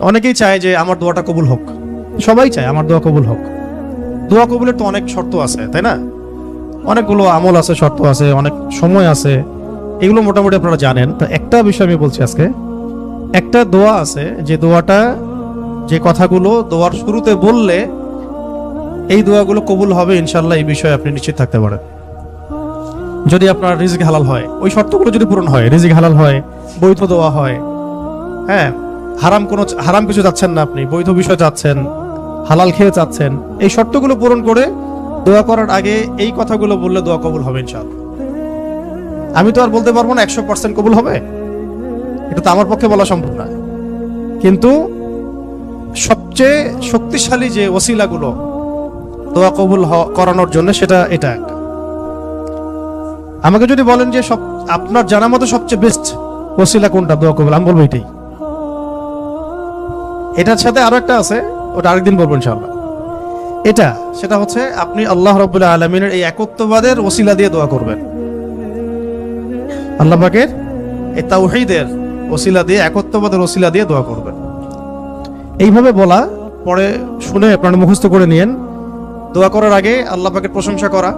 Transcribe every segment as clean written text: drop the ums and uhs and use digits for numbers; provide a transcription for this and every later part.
অনেকেই চায় যে আমার দোয়াটা কবুল হোক, সবাই চায় আমার দোয়া কবুল হোক। দোয়া কবুলের তো অনেক শর্ত আছে, তাই না? অনেকগুলো আমল আছে, শর্ত আছে, অনেক সময় আছে, এগুলো মোটামুটি আপনারা জানেন। তো একটা বিষয় আমি বলছি আজকে, একটা দোয়া আছে যে দোয়াটা, যে কথাগুলো দোয়ার শুরুতে বললে এই দোয়াগুলো কবুল হবে ইনশাল্লাহ, এই বিষয়ে আপনি নিশ্চিত থাকতে পারেন। যদি আপনার রিজিক হালাল হয়, ওই শর্তগুলো যদি পূরণ হয়, রিজিক হালাল হয়, বৈধ দোয়া হয়, হ্যাঁ, হারাম কিছু চাচ্ছেন না, আপনি বৈধ বিষয় চাচ্ছেন, হালাল খেয়ে চাচ্ছেন, এই শর্তগুলো পূরণ করে দোয়া করার আগে এই কথাগুলো বললে দোয়া কবুল হবে ইনশাআল্লাহ। আমি তো আর বলতে পারবো না 100% কবুল হবে, এটা তো আমার পক্ষে বলা সম্ভব না। কিন্তু সবচেয়ে শক্তিশালী যে ওসিলাগুলো দোয়া কবুল করানোর জন্য, সেটা এটা একটা। আমাকে যদি বলেন যে আপনার জানা মতো সবচেয়ে বেস্ট ওসিলা কোনটা দোয়া কবুল, আমি বলবো এটাই। এটার সাথে আরো একটা আছে, ওটা আরেকদিন বলবো ইনশাআল্লাহ। সেটা হচ্ছে আপনি আল্লাহ রাব্বুল আলামিনের এই একত্ববাদের ওসিলা দিয়ে দোয়া করবেন। আল্লাহ পাকের এই তাওহীদের ওসিলা দিয়ে, একত্ববাদের ওসিলা দিয়ে দোয়া করবেন। এইভাবে বলা, পরে শুনে আপনারা মুখস্থ করে নিয়েন। দোয়া করার আগে আল্লাহ পাকের প্রশংসা করা,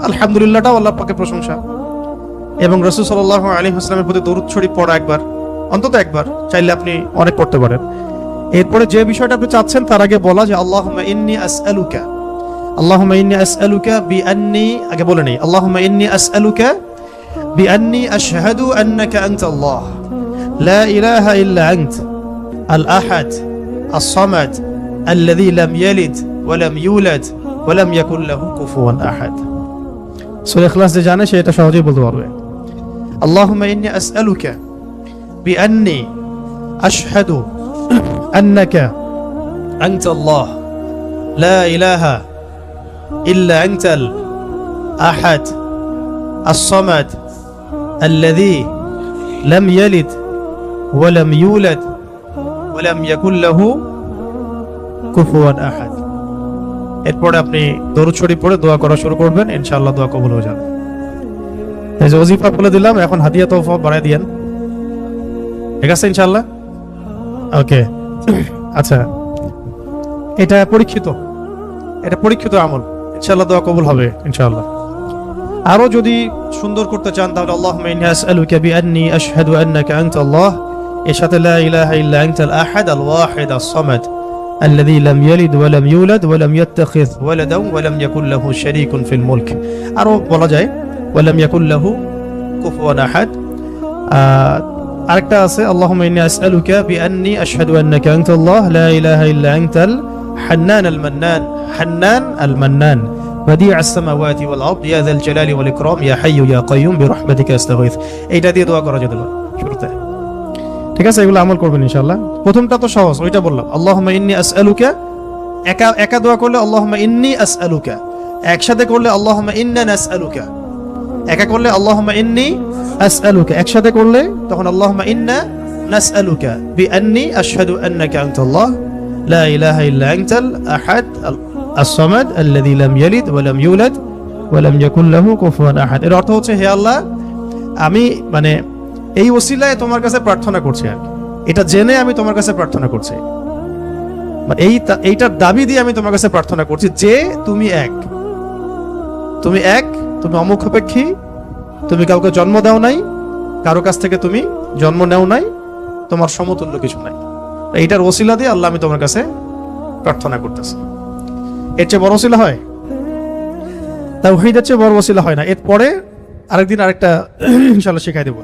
আলহামদুলিল্লাহটাও আল্লাহ পাকের প্রশংসা, এবং রাসূল সাল্লাল্লাহু আলাইহি ওয়াসাল্লামের প্রতি দরুদ শরীফ পড়া একবার, অন্তত একবার, চাইলে আপনি অনেক পড়তে পারেন। এরপরে যে বিষয়টা আপনি চাচ্ছেন তার আগে বলা যে আল্লাহুম্মা ইন্নী আসআলুকা বিআন্নী, আগে বলে নেই, আল্লাহুম্মা ইন্নী আসআলুকা বিআন্নী আশহাদু আন্নাকা আনতাল্লাহ লা ইলাহা ইল্লা আনত আল আহাদ আস-সামাদ আল্লাযী লাম ইয়ালিদ ওয়া লাম ইউলাদ ওয়া লাম ইয়াকুল লাহু কুফুয়ান আহাদ। সূরা ইখলাস যে জানে সে এটা সহজেই বলতে পারবে। আল্লাহুম্মা ইন্নী আসআলুকা বিআন্নী আশহাদু আন্নাকা আনতাল্লাহ লা ইলাহা ইল্লা আনতাল আহাদ আস-সামাদ আল্লাযী লাম ইয়ালিদ ওয়া লাম ইউলাদ ওয়া লাম ইয়াকুল লাহু কুফুয়ান আহাদ। এরপরে আপনি দরুদ শরীফ পড়ে দোয়া করা শুরু করবেন, ইনশাআল্লাহ দোয়া কবুল হয়ে যাবে। এই যে ওজিফা বলে দিলাম, এখন হাদিয়া তওফা বাড়ায় দিয়েন, ঠিক আছে ইনশাআল্লাহ? ওকে, আচ্ছা, এটা পরীক্ষিত আমল, ইনশাআল্লাহ দোয়া কবুল হবে ইনশাআল্লাহ। আরো যদি সুন্দর করতে চান তাহলে আল্লাহুম্মা ইন্নী আসআলুকা বিআন্নী আশহাদু আন্নাকা আনতাল্লাহ, এর সাথে লা ইলাহা ইল্লা আনতাল আহাদ আল ওয়াহিদ আস-সামাদ আল্লাযী লাম ইয়ালিদ ওয়া লাম ইউলাদ ওয়া লাম ইয়াত্তাখিয ওয়ালাদান ওয়া লাম ইয়াকুল লাহু শারীকুন ফিল মুলক। আরো বলা যায় ওয়া লাম ইয়াকুল লাহু কুফুয়ান আহাদ। আরেকটা আছে আল্লাহুম্মা ইন্নী আসআলুকা বিআন্নী আশহাদু আন্নাকা আনতাল্লাহ লা ইলাহা ইল্লা আনতাল হান্নান আল মান্নান بديع السماوات والارض يا ذا الجلال والاكرام يا حي يا قيوم برحمتك استغيث। এইটা দিয়ে দোয়া করা যেতে পারে শুরুতে, ঠিক আছে? এগুলো আমল করবেন ইনশাআল্লাহ। প্রথমটা তো সহজ, ওইটা বললাম, আল্লাহুম্মা ইন্নী আসআলুকা। একা দোয়া করলে আল্লাহুম্মা ইন্নী আসআলুকা, একসাথে করলে আল্লাহুম্মা ইন্না নাসআলুকা। একা করলে আল্লাহুম্মা ইন্নী আসআলুকা, একসাথে করলে তখন আল্লাহুম্মা ইন্না নাসআলুকা বিআন্নী আশহাদু আন্নাকা আনতাল্লাহ লা ইলাহা ইল্লা আনতাল আহাদ আস-সামাদ আল্লাযী লাম ইয়ালিদ ওয়া লাম ইউলাদ ওয়া লাম ইয়াকুল লাহু কুফুয়ান আহাদ। এর অর্থ হচ্ছে, হে আল্লাহ, আমি এই ওসিলায় তোমার কাছে প্রার্থনা করছি, আর এটা জেনে আমি তোমার কাছে প্রার্থনা করছি, এইটার দাবি দিয়ে আমি তোমার কাছে প্রার্থনা করছি যে তুমি এক, তুমি অমুখাপেক্ষী, তুমি কাউকে জন্ম দাও নাই, কারো কাছ থেকে তুমি জন্ম নেও নাই, তোমার সমতুল্য কিছু নাই। এইটার ওসিলা দিয়ে আল্লাহ আমি তোমার কাছে প্রার্থনা করতেছি। এর চেয়ে বড় ওসিলা হয়? তাওহীদের চেয়ে বড় ওসিলা হয় না। এরপরে আরেকদিন আরেকটা ইনশাআল্লাহ শেখাই দেব।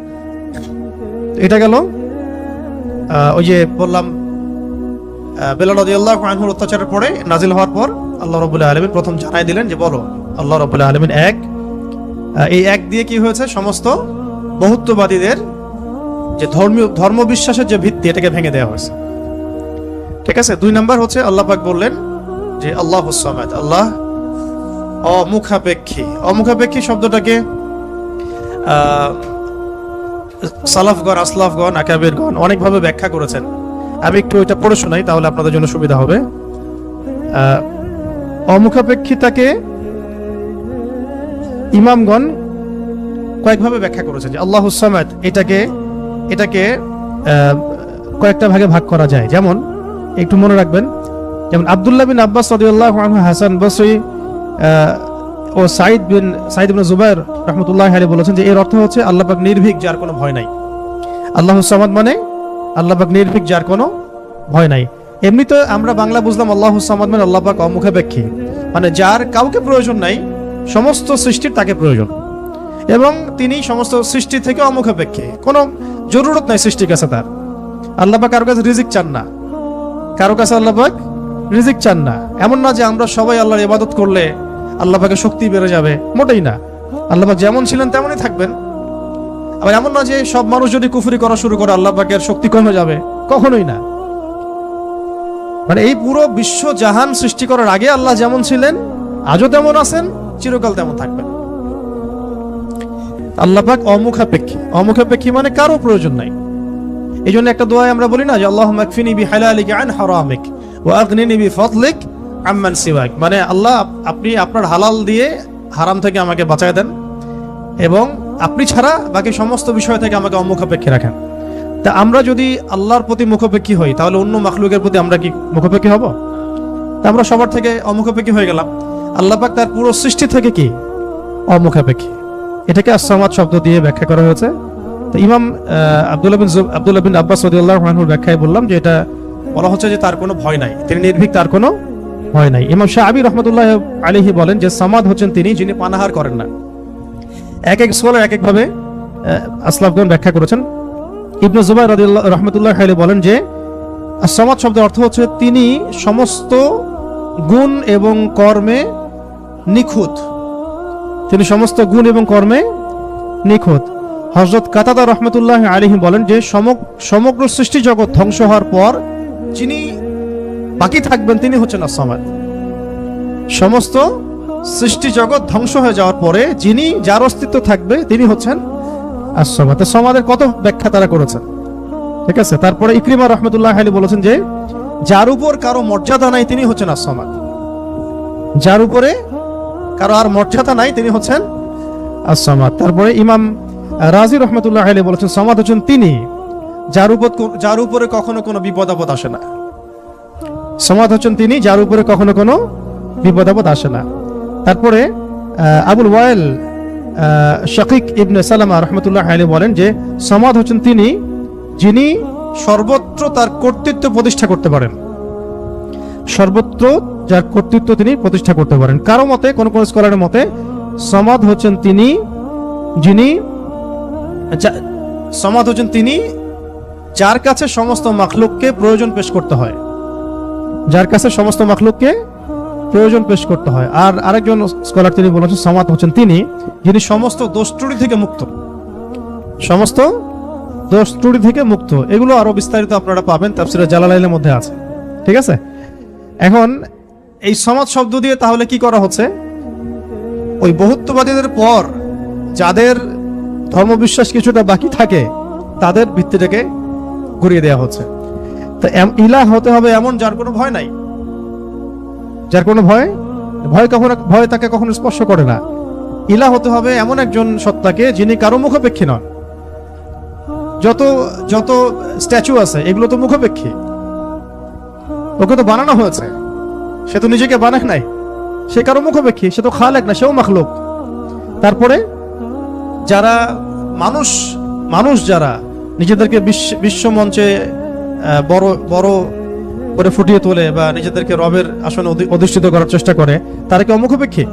এটা গেল ওই যে বললাম বেলাল রাদিয়াল্লাহু আনহুর অত্যাচারের পরে নাজিল হওয়ার পর আল্লাহ রাব্বুল আলামিন প্রথম জানাই দিলেন যে বলো আল্লাহ রাব্বুল আলামিন এক। এই এক দিয়ে কি হয়েছে, সমস্ত বহুত্ববাদীদের যে ধর্ম বিশ্বাসের যে ভিত্তি, এটাকে ভেঙে দেওয়া হয়েছে, ঠিক আছে? 2 নাম্বার হচ্ছে আল্লাহ পাক বললেন যে আল্লাহুস সামাদ, আল্লাহ অমুখাপেক্ষী শব্দটাকে সালাফগণ, আসলাফগণ, আকাবিরগণ অনেকভাবে ব্যাখ্যা করেছেন। আমি একটু ওইটা পড়ে শোনাই, তাহলে আপনাদের জন্য সুবিধা হবে। অমুখাপেক্ষিতাকে ইমামগণ কয়েকভাবে ব্যাখ্যা করেছেন যে আল্লাহুস সামাদ, এটাকে কয়েকটা ভাগে ভাগ করা যায়। যেমন একটু মনে রাখবেন, যেমন আব্দুল্লাহ বিন আব্বাস রাদিয়াল্লাহু আনহু, হাসান বসরি ও সাইদ ইবনে জুবাইর রাহমাতুল্লাহি আলাইহি বলেছেন যে এর অর্থ হচ্ছে আল্লাহ পাক নির্ভীক, যার কোনো ভয় নাই। আল্লাহু সামাদ মানে আল্লাহ পাক নির্ভীক, যার কোনো ভয় নাই। এমনিতে আমরা বাংলা বুঝলাম আল্লাহু সামাদ মানে আল্লাহ পাক অমুখাপেক্ষী, মানে যার কাউকে প্রয়োজন নাই, সমস্ত সৃষ্টির তাকে প্রয়োজন, এবং তিনি সমস্ত সৃষ্টি থেকে অমুখাপেক্ষী, কোনো জরুরত নাই সৃষ্টির কাছে তার। আল্লাহ পাক কারো কাছে রিজিক চান না, কারো কাছে আল্লাহ পাক রিজিক চান না। এমন না যে আমরা সবাই আল্লাহর ইবাদত করলে আল্লাহ পাকের শক্তি বেড়ে যাবে, মোটেই না। আল্লাহ পাক যেমন ছিলেন তেমনই থাকবেন। আবার এমন না যে সব মানুষ যদি কুফরি করা শুরু করে আল্লাহ পাকের শক্তি কমে যাবে, কখনোই না। মানে এই পুরো বিশ্ব জাহান সৃষ্টি করার আগে আল্লাহ যেমন ছিলেন, আজও তেমন আছেন, চিরকাল তেমন থাকবেন। আল্লাহ পাক অমুখাপেক্ষী। অমুখাপেক্ষী মানে কারো প্রয়োজন নাই। এই জন্য একটা দোয়ায় আমরা বলি না যে আল্লাহুম্মা কফিনি বিহালালিকা আন হারামিক ওয়া আগনিনি বিফাদলিক আম্মান সিওয়াক, মানে আল্লাহ আপনি আপনার হালাল দিয়ে হারাম থেকে আমাকে বাঁচায় দেন, এবং আপনি ছাড়া বাকি সমস্ত বিষয় থেকে আমাকে অমুখাপেক্ষী রাখেন। তা আমরা যদি আল্লাহর প্রতি মুখাপেক্ষী হই, তাহলে অন্য মাখলুকের প্রতি আমরা কি মুখাপেক্ষী হব? তা আমরা সবার থেকে অমুখাপেক্ষী হয়ে গেলাম। আল্লাহ পাক তার পুরো সৃষ্টি থেকে কি অমুখাপেক্ষী। এটাকে as-সামাদ শব্দ দিয়ে ব্যাখ্যা করা হয়েছে। তো ইমাম আব্দুল্লাহ বিন আব্বাস রাদিয়াল্লাহু আনহুর ব্যাখ্যায় বললাম যে এটা বলা হচ্ছে যে তার কোনো ভয় নাই, তিনি নির্ভীক, তার কোনো ভয় নাই। ইমাম শাআবী রাহমাতুল্লাহি আলাইহি বলেন যে সামাদ হচ্ছেন তিনি যিনি পানাহার করেন না। এক এক স্কলার এক এক ভাবে আসলাফগণ ব্যাখ্যা করেছেন। ইবনে জুবাইর রাদিয়াল্লাহু রাহমাতুল্লাহি আলাইহি বলেন যে as-সামাদ শব্দের অর্থ হচ্ছে তিনি সমস্ত গুণ এবং কর্মে নিখুঁত, তিনি সমস্ত গুণ এবং কর্মে নিখুঁত। হযরত কাতাদা রাহমাতুল্লাহি আলাইহি বলেন যে সমগ্র সৃষ্টি জগৎ ধ্বংস হওয়ার পর যিনি বাকি থাকবেন তিনি হচ্ছেন as-সামাদ। সমস্ত সৃষ্টি জগৎ ধ্বংস হয়ে যাওয়ার পরে যিনি, যার অস্তিত্ব থাকবে তিনি হচ্ছেন as-সামাদ। সমাদের কত ব্যাখ্যা তারা করেছেন, ঠিক আছে। তারপরে ইকরিমা রাহমাতুল্লাহি আলাইহি বলেছেন যে যার উপর কারো মর্যাদা নাই তিনি হচ্ছেন as-সামাদ, যার উপরে কারো আর মর্যাদা নাই তিনি হচ্ছেন as-সামাদ। তারপরে ইমাম রাজি রহমতুল্লাহ আলাইহি বলেছেন সামাদ হচ্ছেন তিনি যার উপরে কখনো কোনো বিপদ আপদ আসে না। সামাদ হচ্ছেন তিনি যার উপরে কখনো কোনো বিপদ আপদ আসে না। তারপরে আবুল ওয়াইল শাকিক ইবনে সালামা রহমতুল্লাহ আলাইহি বলেন যে সামাদ হচ্ছেন তিনি যিনি সর্বত্র তার কর্তৃত্ব প্রতিষ্ঠা করতে পারেন, সর্বত্র যার কর্তৃত্ব তিনি প্রতিষ্ঠা করতে পারেন। কারো মতে, কোন কোন স্কলারের মতে সামাদ হচ্ছেন তিনি যিনি, সামাদ হচ্ছেন তিনি যার কাছে সমস্ত মাখলুককে প্রয়োজন পেশ করতে হয়, যার কাছে সমস্ত মাখলুককে প্রয়োজন পেশ করতে হয়। আর আরেকজন স্কলার তিনি বলেছেন সামাদ হচ্ছেন তিনি যিনি সমস্ত দোষ ত্রুটি থেকে মুক্ত, সমস্ত দোষ ত্রুটি থেকে মুক্ত। এগুলো আরো বিস্তারিত আপনারা পাবেন তাফসীরে জালালাইনের মধ্যে আছে, ঠিক আছে। এখন এই সামাদ শব্দ দিয়ে তাহলে কি করা হচ্ছে? ওই বহুত্ববাদীদের পর যাদের ধর্মবিশ্বাস কিছুটা বাকি থাকে তাদের ভিত্তিটাকে ঘুরিয়ে দেওয়া হচ্ছে। তো ইলাহ হতে হবে এমন যার কোনো ভয় নাই, যার কোনো ভয় তাকে কখনো স্পর্শ করে না। ইলাহ হতে হবে এমন একজন সত্তাকে যিনি কারো মুখাপেক্ষী নন। যত স্ট্যাচু আছে এগুলো তো মুখাপেক্ষী, ওকে তো বানানো হয়েছে, সে তো নিজেকে বানায় নাই, সে কারো মুখাপেক্ষী, সে তো খালেক না, সেও মাখলুক। তারপরে যারা মানুষ যারা নিজেদেরকে বিশ্ব মঞ্চে বড় বড় করে ফুটিয়ে তোলে বা নিজেদেরকে রবের আসনে অধিষ্ঠিত করার চেষ্টা করে, তারা কি অমুখাপেক্ষী?